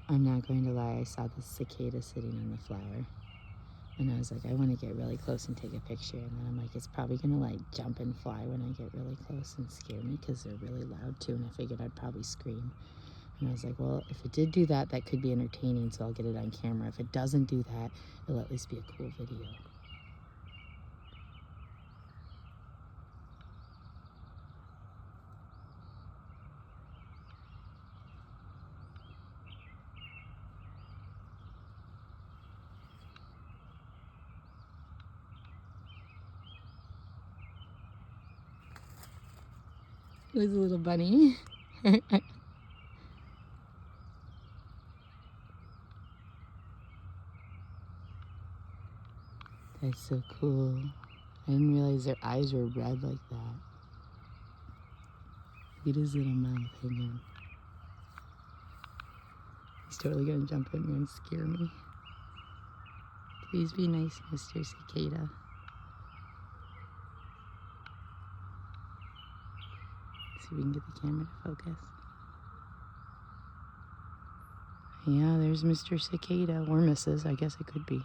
I'm not going to lie, I saw this cicada sitting on the flower. And I was like, I want to get really close and take a picture. And then I'm like, it's probably going to like jump and fly when I get really close and scare me because they're really loud too. And I figured I'd probably scream. And I was like, well, if it did do that, that could be entertaining, so I'll get it on camera. If it doesn't do that, it'll at least be a cool video. There's a little bunny. That's so cool. I didn't realize their eyes were red like that. Look at his little mouth hanging. He's totally gonna jump in here and scare me. Please be nice, Mr. Cicada. See if we can get the camera to focus. Yeah, there's Mr. Cicada, or Mrs. I guess it could be.